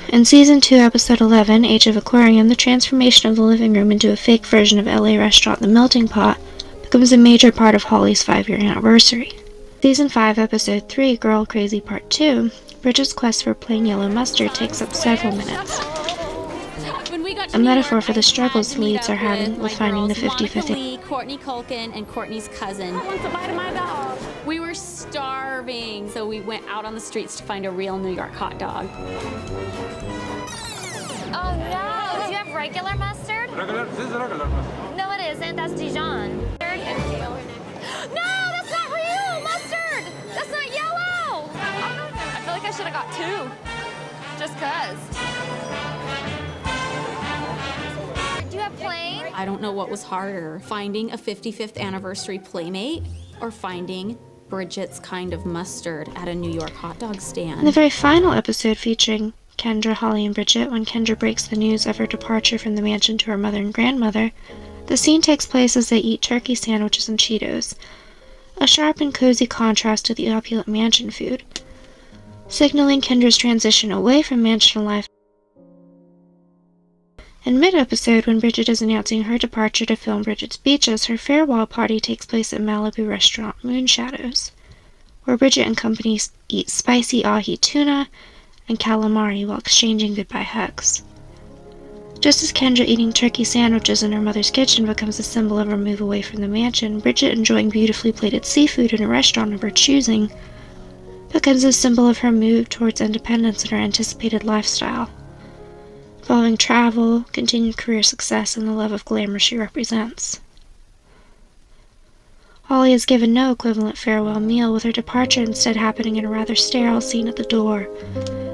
In Season 2, Episode 11, Age of Aquarium, the transformation of the living room into a fake version of LA restaurant The Melting Pot becomes a major part of Holly's 5-year anniversary. Season 5, Episode 3, Girl Crazy Part 2, Bridget's quest for plain yellow mustard takes up several minutes. A metaphor for the struggles the leads are having with finding the 55th. Courtney Culkin and Courtney's cousin. I want to bite my dog. We were starving, so we went out on the streets to find a real New York hot dog. Oh no! Do you have regular mustard? This is regular mustard. No, it isn't. That's Dijon. No, that's not real mustard. That's not yellow. I feel like I should have got 2, just 'cause. Do you have plain? I don't know what was harder, finding a 55th anniversary Playmate or finding Bridget's kind of mustard at a New York hot dog stand. In the very final episode featuring Kendra, Holly, and Bridget, when Kendra breaks the news of her departure from the mansion to her mother and grandmother, the scene takes place as they eat turkey sandwiches and Cheetos, a sharp and cozy contrast to the opulent mansion food, signaling Kendra's transition away from mansion life. In mid-episode, when Bridget is announcing her departure to film Bridget's Beaches, her farewell party takes place at Malibu restaurant Moonshadows, where Bridget and company eat spicy ahi tuna and calamari while exchanging goodbye hugs. Just as Kendra eating turkey sandwiches in her mother's kitchen becomes a symbol of her move away from the mansion, Bridget enjoying beautifully plated seafood in a restaurant of her choosing becomes a symbol of her move towards independence and her anticipated lifestyle, involving travel, continued career success, and the love of glamour she represents. Holly is given no equivalent farewell meal, with her departure instead happening in a rather sterile scene at the door,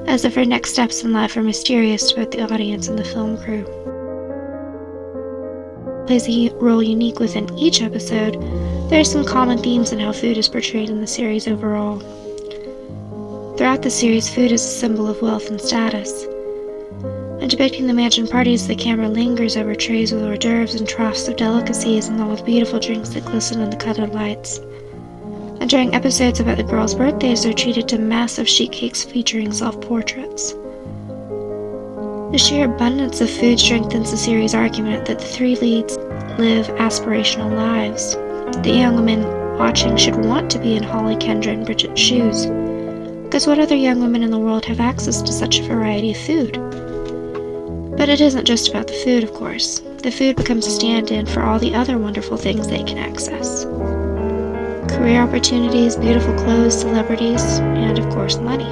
as if her next steps in life are mysterious to both the audience and the film crew. Plays a role unique within each episode, there are some common themes in how food is portrayed in the series overall. Throughout the series, food is a symbol of wealth and status. In depicting the mansion parties, the camera lingers over trays with hors d'oeuvres and troughs of delicacies, along with beautiful drinks that glisten in the colored lights. And during episodes about the girls' birthdays, they're treated to massive sheet cakes featuring self-portraits. The sheer abundance of food strengthens the series' argument that the 3 leads live aspirational lives. The young women watching should want to be in Holly, Kendra, and Bridget's shoes, because what other young women in the world have access to such a variety of food? But it isn't just about the food, of course. The food becomes a stand-in for all the other wonderful things they can access. Career opportunities, beautiful clothes, celebrities, and of course money.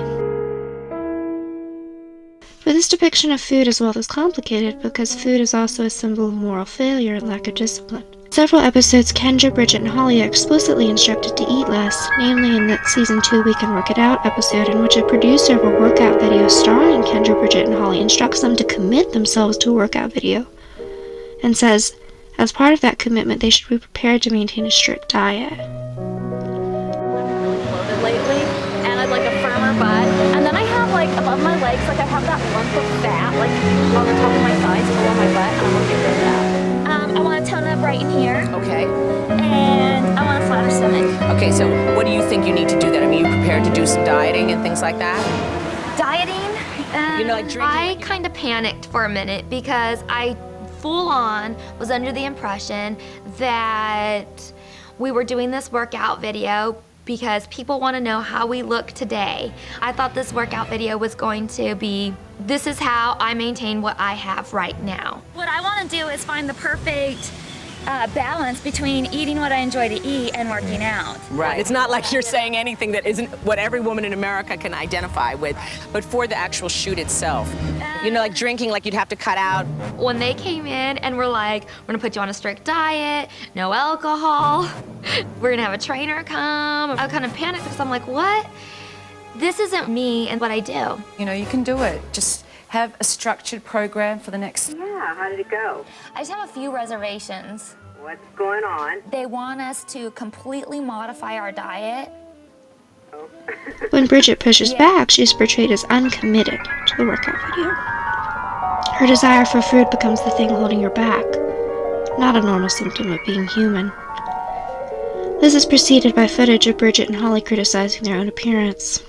But this depiction of food as well is complicated because food is also a symbol of moral failure and lack of discipline. In several episodes, Kendra, Bridget, and Holly are explicitly instructed to eat less, namely in that Season 2 We Can Work It Out episode, in which a producer of a workout video starring Kendra, Bridget, and Holly instructs them to commit themselves to a workout video, and says, as part of that commitment, they should be prepared to maintain a strict diet. Bloated lately, and I'd like a firmer butt, and then I have like above my legs, like I have that lump of fat, like on the top of my thighs, below my butt, and I want to get rid of that. I want to tone up right in here. Okay. And I want a flatter stomach. Okay, so what do you think you need to do that? I mean, you prepared to do some dieting and things like that? Dieting? You know, like drinking. I kind of panicked for a minute because I full on was under the impression that we were doing this workout video because people want to know how we look today. I thought this workout video was going to be, this is how I maintain what I have right now. What I want to do is find the perfect balance between eating what I enjoy to eat and working out. Right. It's not like you're saying anything that isn't what every woman in America can identify with, but for the actual shoot itself. You know, like drinking, like you'd have to cut out. When they came in and were like, we're gonna put you on a strict diet, no alcohol, we're gonna have a trainer come, I kind of panicked because I'm like, what? This isn't me and what I do. You know, you can do it. Just have a structured program for the next. Yeah, how did it go? I just have a few reservations. What's going on? They want us to completely modify our diet. Oh. When Bridget pushes back, she is portrayed as uncommitted to the workout video. Her desire for food becomes the thing holding her back, not a normal symptom of being human. This is preceded by footage of Bridget and Holly criticizing their own appearance.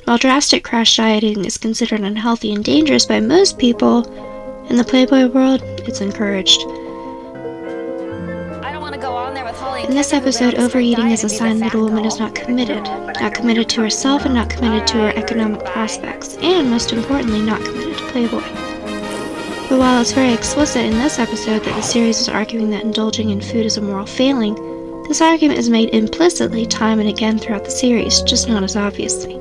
While drastic crash dieting is considered unhealthy and dangerous by most people, in the Playboy world, it's encouraged. I don't want to go on there with Holly and In this Kendra, who've been episode, on a strict overeating diet is a and be the sign that fat a woman is girl. not committed to herself and not committed to her economic prospects, and most importantly, not committed to Playboy. But while it's very explicit in this episode that the series is arguing that indulging in food is a moral failing, this argument is made implicitly time and again throughout the series, just not as obviously.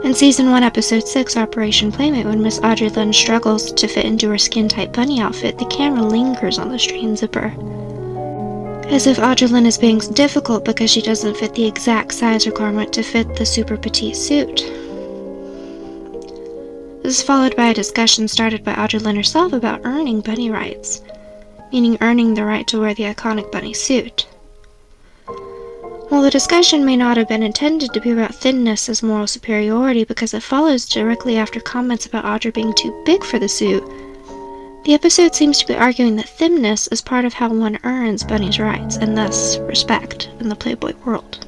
In Season 1, Episode 6, Operation Playmate, when Miss Audrey Lynn struggles to fit into her skin-tight bunny outfit, the camera lingers on the strained zipper, as if Audrey Lynn is being difficult because she doesn't fit the exact size requirement to fit the super petite suit. This is followed by a discussion started by Audrey Lynn herself about earning bunny rights, meaning earning the right to wear the iconic bunny suit. While the discussion may not have been intended to be about thinness as moral superiority because it follows directly after comments about Audrey being too big for the suit, the episode seems to be arguing that thinness is part of how one earns bunny's rights, and thus respect, in the Playboy world.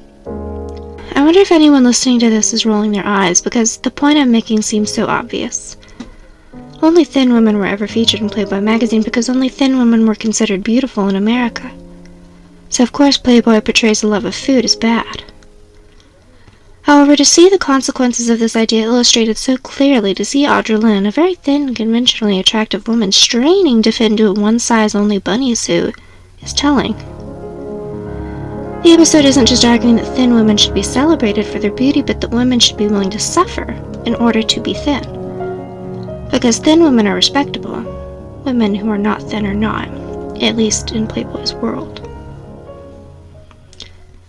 I wonder if anyone listening to this is rolling their eyes, because the point I'm making seems so obvious. Only thin women were ever featured in Playboy magazine because only thin women were considered beautiful in America. So of course Playboy portrays a love of food as bad. However, to see the consequences of this idea illustrated so clearly, to see Audrey Lynn, a very thin, conventionally attractive woman, straining to fit into a one-size-only bunny suit, is telling. The episode isn't just arguing that thin women should be celebrated for their beauty, but that women should be willing to suffer in order to be thin. Because thin women are respectable, women who are not thin are not, at least in Playboy's world.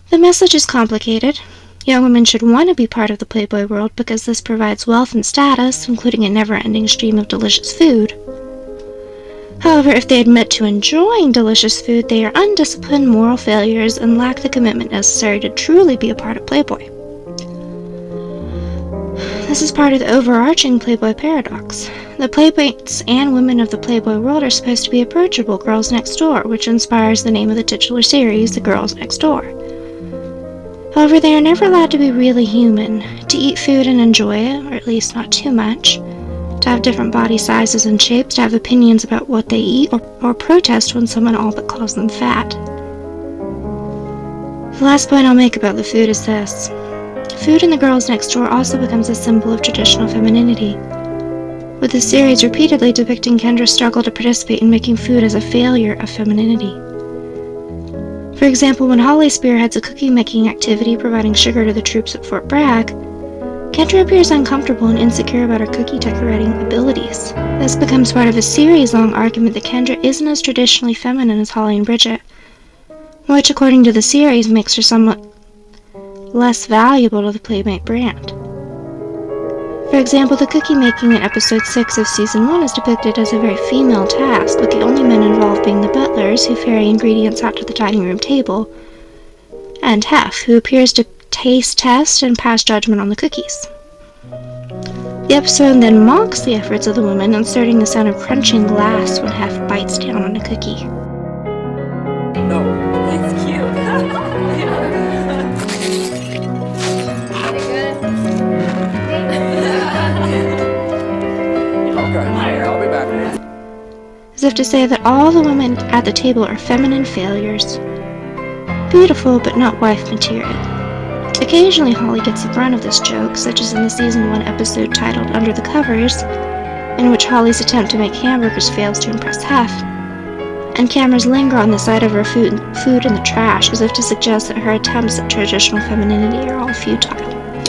The message is complicated. Young women should want to be part of the Playboy world because this provides wealth and status, including a never-ending stream of delicious food. However, if they admit to enjoying delicious food, they are undisciplined moral failures and lack the commitment necessary to truly be a part of Playboy. This is part of the overarching Playboy paradox. The Playboys and women of the Playboy world are supposed to be approachable girls next door, which inspires the name of the titular series, The Girls Next Door. However, they are never allowed to be really human, to eat food and enjoy it, or at least not too much, to have different body sizes and shapes, to have opinions about what they eat, or protest when someone all but calls them fat. The last point I'll make about the food is this. Food in The Girls Next Door also becomes a symbol of traditional femininity, with the series repeatedly depicting Kendra's struggle to participate in making food as a failure of femininity. For example, when Holly spearheads a cookie-making activity providing sugar to the troops at Fort Bragg, Kendra appears uncomfortable and insecure about her cookie decorating abilities. This becomes part of a series-long argument that Kendra isn't as traditionally feminine as Holly and Bridget, which, according to the series, makes her somewhat less valuable to the Playmate brand. For example, the cookie making in episode 6 of season 1 is depicted as a very female task, with the only men involved being the butlers who ferry ingredients out to the dining room table, and Hef, who appears to taste test and pass judgment on the cookies. The episode then mocks the efforts of the women, inserting the sound of crunching glass when Hef bites down on a cookie. No, it's cute. Okay, I'll be back. As if to say that all the women at the table are feminine failures. Beautiful, but not wife material. Occasionally, Holly gets the brunt of this joke, such as in the season 1 episode titled Under the Covers, in which Holly's attempt to make hamburgers fails to impress Hef, and cameras linger on the sight of her food in the trash, as if to suggest that her attempts at traditional femininity are all futile.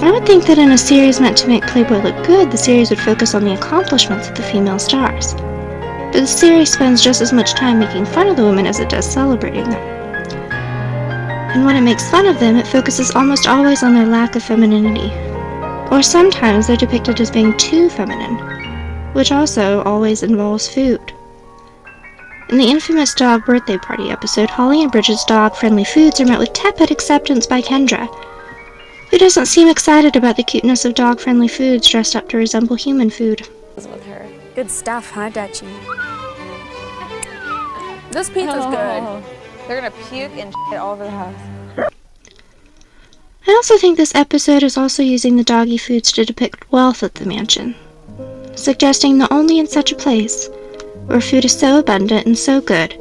I would think that in a series meant to make Playboy look good, the series would focus on the accomplishments of the female stars. But the series spends just as much time making fun of the women as it does celebrating them. And when it makes fun of them, it focuses almost always on their lack of femininity. Or sometimes they're depicted as being too feminine, which also always involves food. In the infamous dog birthday party episode, Holly and Bridget's dog-friendly foods are met with tepid acceptance by Kendra, who doesn't seem excited about the cuteness of dog-friendly foods dressed up to resemble human food. With her. Good stuff, huh, Dutchie? This pizza's good. They're gonna puke and shit all over the house. I also think this episode is also using the doggy foods to depict wealth at the mansion, suggesting that only in such a place, where food is so abundant and so good,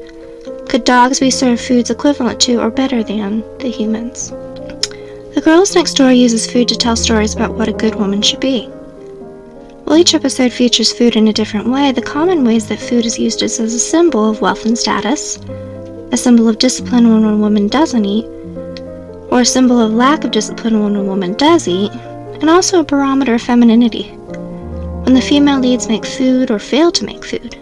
could dogs be served foods equivalent to or better than the humans. The Girls Next Door uses food to tell stories about what a good woman should be. While each episode features food in a different way, the common ways that food is used is as a symbol of wealth and status, a symbol of discipline when a woman doesn't eat, or a symbol of lack of discipline when a woman does eat, and also a barometer of femininity, when the female leads make food or fail to make food.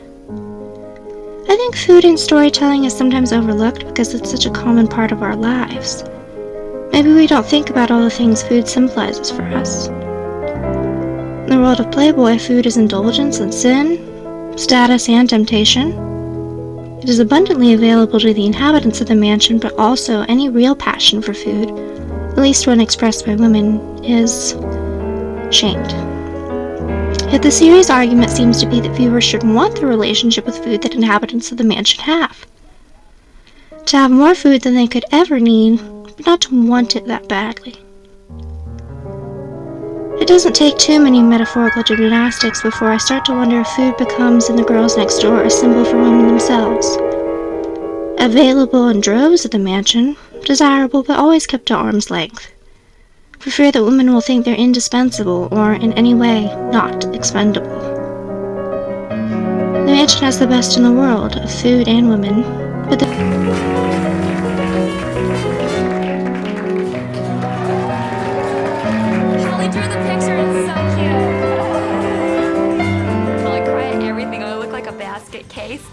I think food in storytelling is sometimes overlooked because it's such a common part of our lives. Maybe we don't think about all the things food symbolizes for us. In the world of Playboy, food is indulgence and sin, status and temptation. It is abundantly available to the inhabitants of the mansion, but also any real passion for food, at least when expressed by women, is shamed. Yet the series' argument seems to be that viewers should want the relationship with food that inhabitants of the mansion have. To have more food than they could ever need, but not to want it that badly. It doesn't take too many metaphorical gymnastics before I start to wonder if food becomes, in the Girls Next Door, a symbol for women themselves. Available in droves at the mansion, desirable but always kept at arm's length, for fear that women will think they're indispensable or in any way not expendable. The mansion has the best in the world of food and women, but Holly drew the picture, it's so cute. Will I cry at everything? I look like a basket case.